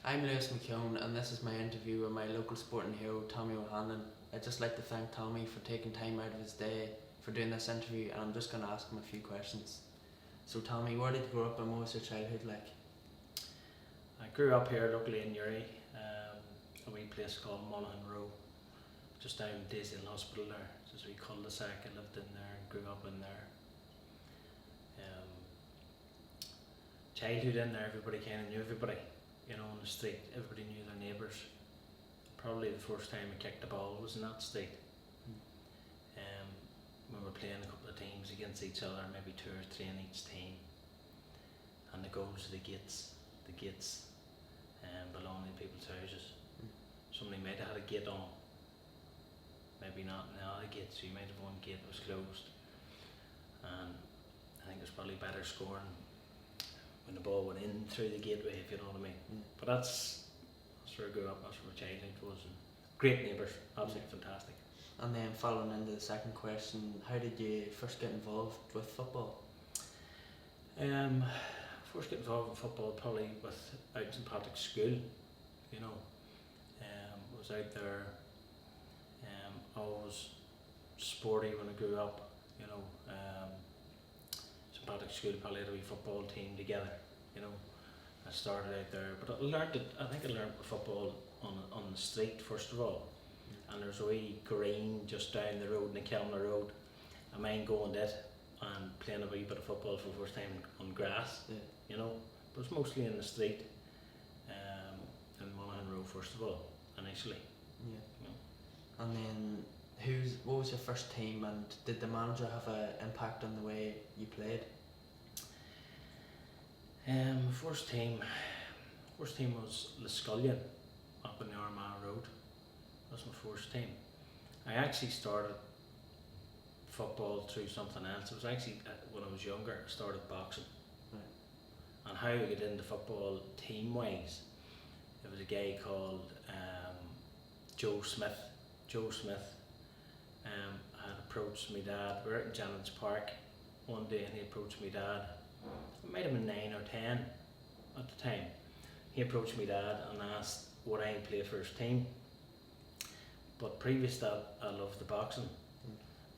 I'm McKeown, and this is my interview with my local sporting hero, Tommy O'Hanlon. I'd just like to thank Tommy for taking time out of his day for doing this interview, and I'm just going to ask him a few questions. So Tommy, where did you grow up and what was your childhood like? I grew up here locally in Uri, a wee place called Monaghan Row, just down Daisy Hospital there. Just a wee cul-de-sac. I lived in there and grew up in there. Childhood in there, everybody kind of knew everybody, you know, on the street. Everybody knew their neighbours. Probably the first time I kicked the ball was in that street. We were playing a couple of teams against each other, maybe 2 or 3 in each team. And the goals to the gates belonging to people's houses. Somebody might have had a gate on, maybe not in the other gate, so you might have one gate that was closed. And I think it was probably better scoring when the ball went in through the gateway, if you know what I mean. But that's where I grew up, that's where my childhood was. And great neighbours, absolutely fantastic. And then following into the second question, how did you first get involved with football? First get involved in football probably with out in Patrick's school, you know. Was out there, always sporty when I grew up, you know. St Patrick's school probably had a wee football team together, you know. I started out there, but I think I learned football on the street first of all. And there's a wee green just down the road, McKeown Road. I mind going to it and playing a wee bit of football for the first time on grass, you know. But it was mostly in the street, in Monaghan Road first of all, initially. Yeah. You know. And then what was your first team, and did the manager have an impact on the way you played? First team was Liscullion up in the Armagh Road. That was my first team. I actually started football through something else. It was actually when I was younger, I started boxing. Right. And how I got into football team wise, there was a guy called Joe Smith. Joe Smith had approached my dad. We were out in Janet's Park one day and he approached my dad. I might have been 9 or 10 at the time. He approached my dad and asked would I play for his team. But previous to that, I loved the boxing.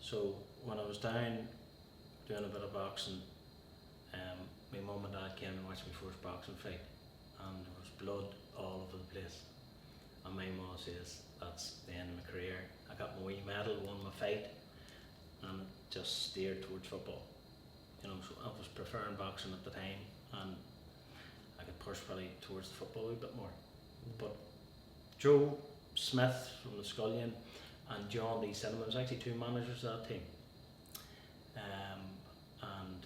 So when I was down doing a bit of boxing, my mum and dad came and watched my first boxing fight, and there was blood all over the place. And my mum says, that's the end of my career. I got my wee medal, won my fight, and just steered towards football. You know, so I was preferring boxing at the time, and I could push probably towards the football a wee bit more. But Joe Smith from the Scullion and John D. Cinnamon was actually 2 managers of that team. And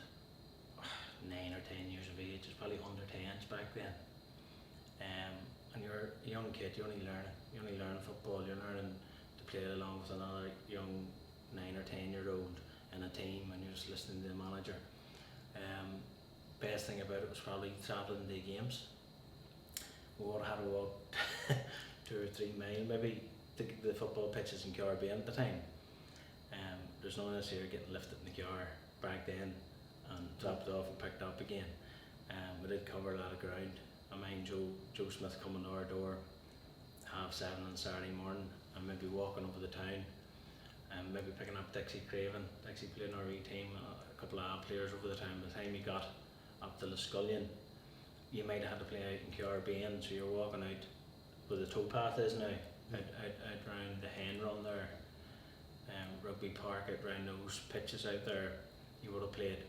9 or 10 years of age, it's probably under 10s back then. And you're a young kid, you're only learning football, you're learning to play along with another young 9 or 10-year-old in a team, and you're just listening to the manager. Best thing about it was probably travelling to games. We would have had to walk 2 or 3 miles, maybe the football pitches in Caribbean at the time. There's none of us here getting lifted in the car back then and dropped off and picked up again. We did cover a lot of ground. I mind Joe Smith coming to our door 7:30 on Saturday morning and maybe walking over the town and maybe picking up Dixie Craven. Dixie played in our wee team, a couple of our players over the time. By the time you got up to Liscullion, you might have had to play out in Caribbean, so you're walking out where the towpath is now, out round the hen run there, Rugby Park, out round those pitches out there, you would have played.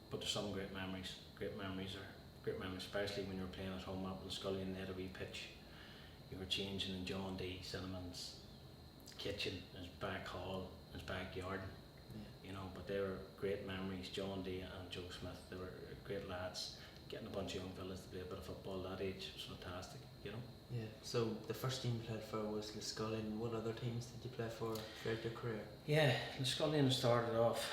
But there's some great memories, especially when you were playing at home up in Scullion. They had a wee pitch. You were changing in John D. Cinnamon's kitchen, his back hall, his backyard. You know, but they were great memories. John D. and Joe Smith, they were great lads. Getting a bunch of young fellas to play a bit of football at that age was fantastic, you know. Yeah, so the first team you played for was Liscullion. What other teams did you play for throughout your career? Yeah, Liscullion started off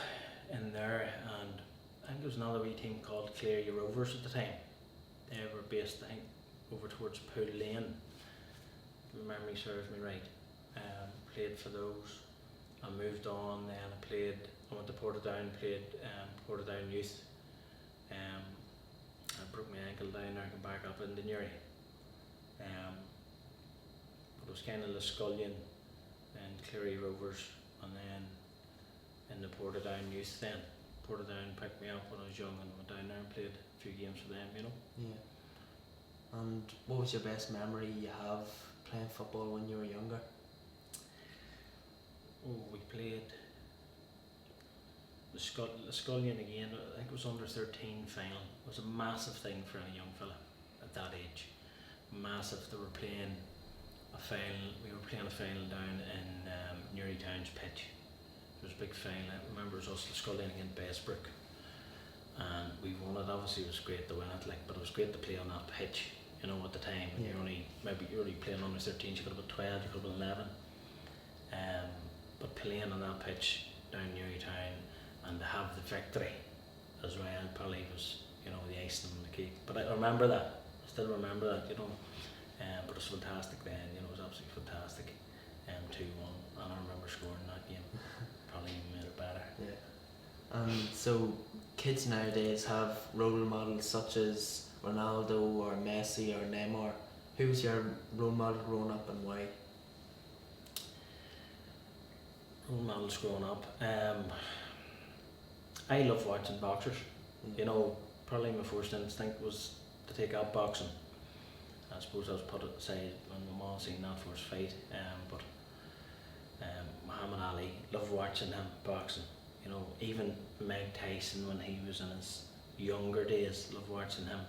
in there, and I think there was another wee team called Cleary Rovers at the time. They were based, I think, over towards Pool Lane, if my memory serves me right. Played for those. I moved on then, I went to Portadown, played Portadown Youth. I broke my ankle down there, I came back up into Newry. But it was kind of Liscullion and Cleary Rovers, and then in the Portadown youth then. Portadown picked me up when I was young and went down there and played a few games for them, you know. Yeah. And what was your best memory you have playing football when you were younger? Oh, we played Liscullion again. I think it was under 13 final. It was a massive thing for a young fella at that age. Massive. They were playing a final. We were playing a final down in Newry Town's pitch. It was a big final. I remember it was us Liscullion against Bestbrook, and we won it. Obviously, it was great to win it, like, but it was great to play on that pitch. You know, at the time, when you're only playing under 13. You could have been 12. You could have been 11. But playing on that pitch down Newry Town and to have the victory as well probably was, you know, the icing on the cake. But I remember that. I still remember that, you know. But it was fantastic then, you know, it was absolutely fantastic. 2-1, and I remember scoring that game. Probably even made it better. Yeah. So kids nowadays have role models such as Ronaldo or Messi or Neymar. Who was your role model growing up and why? Role models growing up. I love watching boxers. You know, probably my first instinct was to take up boxing. I suppose I was put it aside when my mom seen that first fight. But Muhammad Ali, love watching him boxing. You know, even Mike Tyson when he was in his younger days, love watching him.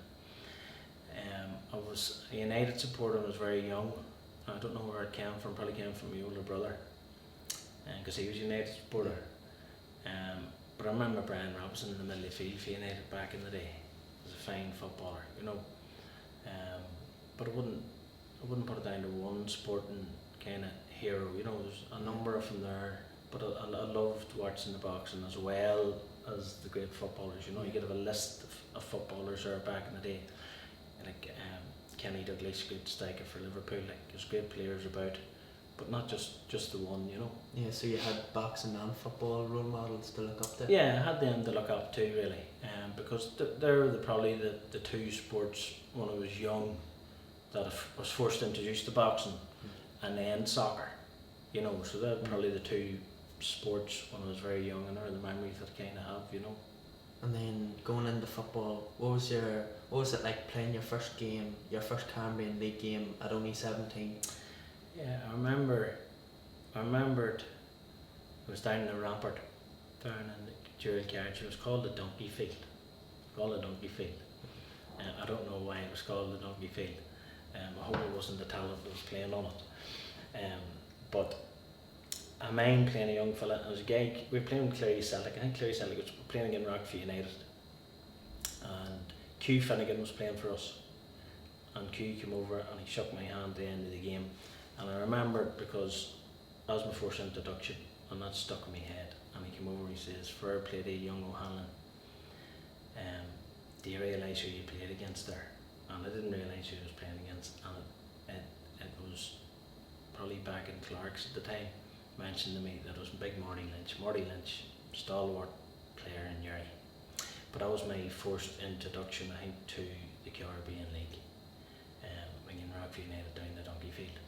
I was a United supporter when I was very young. I don't know where it came from, probably came from my older brother, because he was a United supporter. But I remember Brian Robinson in the middle of the field for United back in the day. He was a fine footballer, you know. But I wouldn't put it down to one sporting kind of hero, you know. There's a number of them there, but I loved watching the boxing as well as the great footballers. You know, you could have a list of footballers there back in the day, like Kenny Douglas, great striker for Liverpool. Like, there's great players about, but not just the one, you know. Yeah, so you had boxing and football role models to look up to. Yeah, I had them to look up to really, because they're probably the two sports when I was young that I was first introduced to boxing, and then soccer, you know. So they're probably the two sports when I was very young, and they're the memories that I kind of have, you know. And then going into football, what was it like playing your first game, your first Cambrian League game at only 17? Yeah, I remembered it was down in the Rampart, down in the Gerald Carriage. It was called the Donkey Field. I don't know why it was called the Donkey Field. I hope it wasn't the talent that was playing on it. But I mind playing a young fella. There was a guy, we were playing with Clary Celtic. I think Clary Celtic was playing against Rockview United. And Q Finnegan was playing for us. And Q came over and he shook my hand at the end of the game. And I remembered because that was my first introduction, and that stuck in my head. And he came over and he says, "Fair play to young O'Hanlon. Do you realise who you played against there?" And I didn't realise who I was playing against. And it was probably back in Clark's at the time, mentioned to me that it was big Marty Lynch, stalwart player in Newry. But that was my first introduction, I think, to the Caribbean League. When Rockview United down the Donkey Field.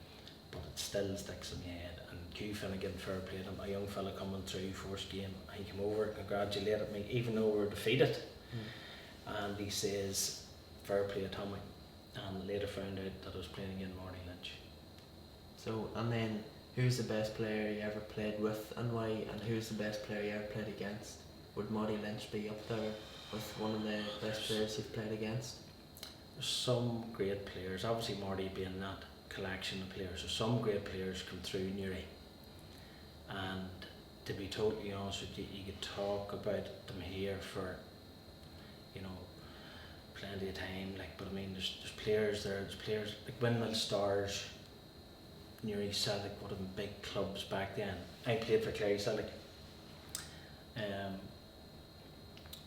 But it still sticks in my head. And Q Finnegan, fair play to him, a young fella coming through first game, he came over, congratulated me, even though we were defeated. And he says, "Fair play to Tommy." And later found out that I was playing against Marty Lynch. So, and then who's the best player you ever played with and why, and who's the best player you ever played against? Would Marty Lynch be up there with one of the best players you've played against? There's some great players, obviously Marty being that collection of players. So some great players come through Newry, and to be totally honest with you, you could talk about them here for, you know, plenty of time. Like, but I mean, there's players there. There's players like Windmill Stars, Newry Celtic, one of them big clubs back then. I played for Clary Celtic.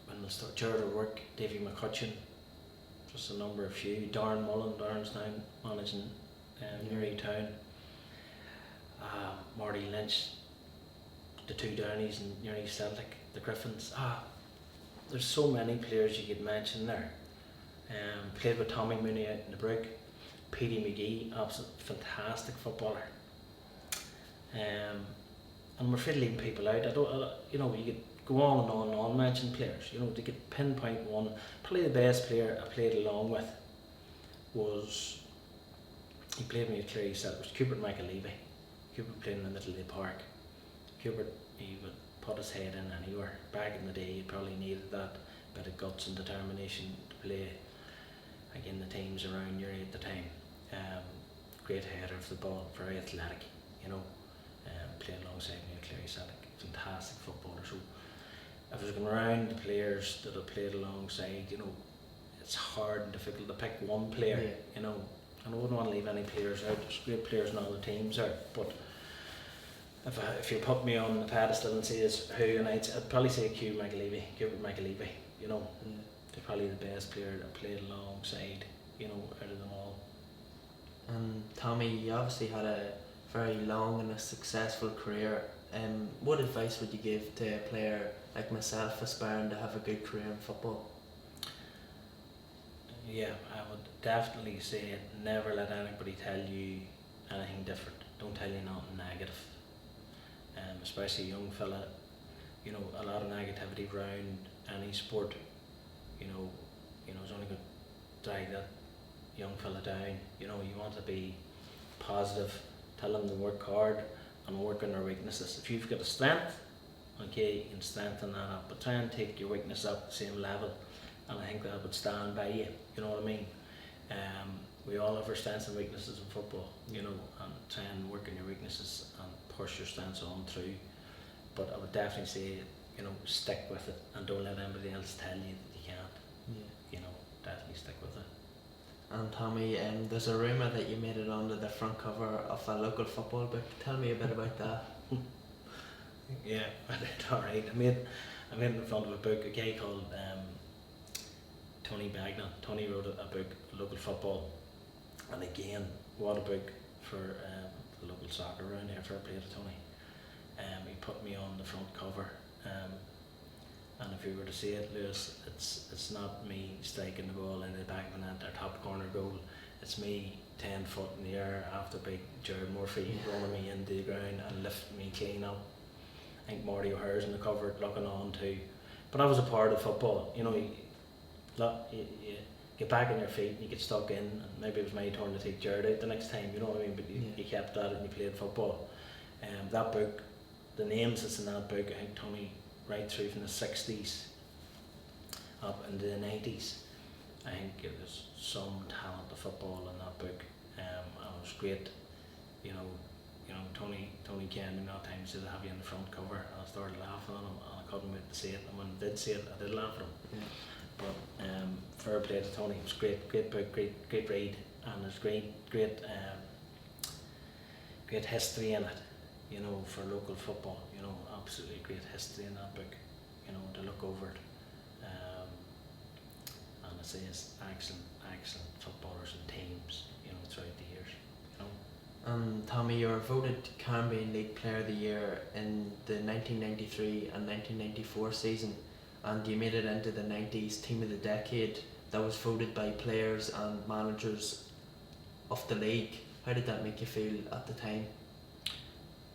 Windmill Stars, Gerard O'Rourke, Davy McCutcheon, just a number of few. Darren Mullen, Darren's now managing Newry Town. Marty Lynch, the two Downies in Newry Celtic, the Griffins. There's so many players you could mention there. Played with Tommy Mooney out in the Brook. Petey McGee, absolute fantastic footballer. And we're afraid of leaving people out. You could go on and on and on mention players. To get pinpoint one. Probably the best player I played along with was, he played with me at Clary Cell, it was Cupid McAlevey. Cupid played in the middle of the park. Cupid, he would put his head in anywhere. Back in the day, he probably needed that bit of guts and determination to play again the teams around your at the time. Great header of the ball, very athletic, playing alongside me at Clary Celtic. Fantastic footballer. So if I was going around the players that I played alongside, it's hard and difficult to pick one player, and I wouldn't want to leave any players out. There's great players in all the teams out, but if you put me on the pedestal and say who, and I'd probably say Cupid McAlevey, They're probably the best player that I played alongside, out of them all. And Tommy, you obviously had a very long and a successful career. What advice would you give to a player like myself aspiring to have a good career in football? Yeah, I would definitely say never let anybody tell you anything different. Don't tell you nothing negative. Especially a young fella, a lot of negativity around any sport, is only going to drag that young fella down. You want to be positive, tell them to work hard and work on their weaknesses. If you've got a strength, okay, you can strengthen that up, but try and take your weakness up the same level, and I think that would stand by you. You know what I mean? We all have our strengths and weaknesses in football, and try and work on your weaknesses and push your strengths on through. But I would definitely say, stick with it and don't let anybody else tell you that you can't. Definitely stick with it. And Tommy, there's a rumour that you made it onto the front cover of a local football book. Tell me a bit about that. Yeah, I did alright. I made it in front of a book, a guy called Tony Bagnon. Tony wrote a book, Local Football, and again, what a book for the local soccer around here. Fair play to Tony. He put me on the front cover, and if you were to see it, Lewis, it's not me striking the ball into the back of the net or top corner goal. It's me 10 foot in the air after big Jared Murphy running me into the ground and lifting me clean up. I think Marty O'Hare's in the cover looking on too. But I was a part of football. You get back on your feet and you get stuck in, and maybe it was my turn to take Jared out the next time, you know what I mean? But you kept at it and you played football. That book, the names that's in that book, I think Tony, right through from the 60s up into the 90s, I think it was some talent of football in that book. And it was great, Tony Ken at times said, have you in the front cover, and I started laughing at him and I couldn't wait to see it, and when I did see it I did laugh at him. But fair play to Tony, it was great book, great read, and there's great history in it, for local football, absolutely great history in that book, to look over it. And it says excellent footballers and teams, throughout the years, Tommy, you were voted Caribbean League Player of the Year in the 1993 and 1994 season, and you made it into the 90s Team of the Decade that was voted by players and managers of the league. How did that make you feel at the time?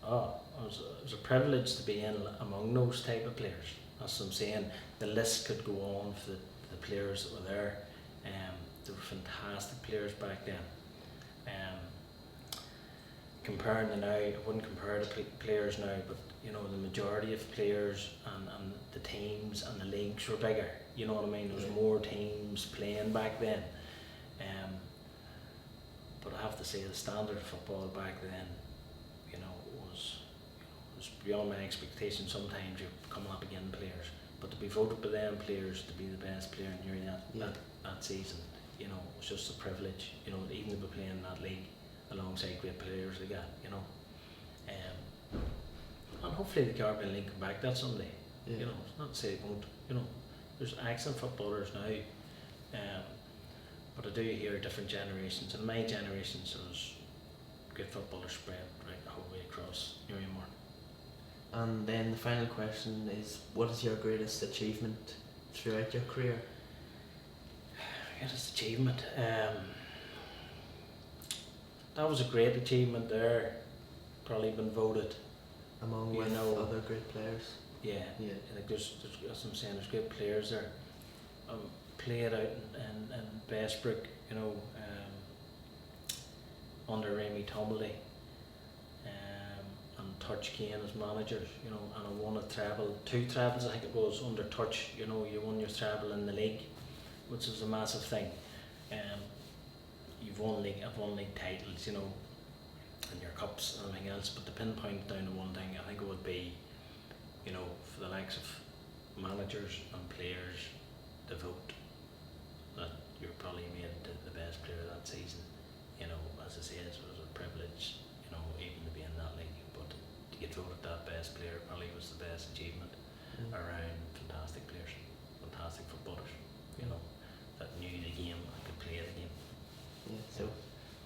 It was a privilege to be in among those type of players. That's what I'm saying. The list could go on for the players that were there. They were fantastic players back then. Comparing to now, I wouldn't compare the players now, but the majority of players and the teams and the leagues were bigger. You know what I mean? There was more teams playing back then. But I have to say the standard of football back then, was beyond my expectations. Sometimes you're coming up against players, but to be voted by them players to be the best player in your that season, was just a privilege. Even to be playing in that league alongside great players like that, and hopefully the Caribbean League come back that someday. It's not to say it won't. There's excellent footballers now, but I do hear different generations. In my generation, there was great footballers spread right the whole way across Newmarket. And then the final question is, what is your greatest achievement throughout your career? Greatest achievement. That was a great achievement there. Probably been voted. Among You with know, other great players. Yeah. Yeah. Like there's, as I'm saying, there's great players there. Played out in Bestbrook, you know, under Remy Tumbley, and Touch Kane as managers, you know, and I won a treble, 2 trebles I think it was under Touch, you know, you won your treble in the league, which was a massive thing. I've won league titles, you know, and your cups and everything else, but to pinpoint down to one thing, I think it would be, you know, for the likes of managers and players to vote that you're probably made the best player that season. You know, as I say, it was a privilege, you know, even to be in that league, but to get voted that best player probably was the best achievement around fantastic players, fantastic footballers, you know, that knew the game and could play the game. Yeah, so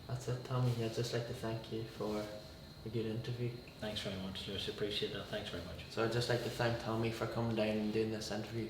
that's it, Tommy. I'd just like to thank you for a good interview. Thanks very much, Lewis. Appreciate that. Thanks very much. So I'd just like to thank Tommy for coming down and doing this interview.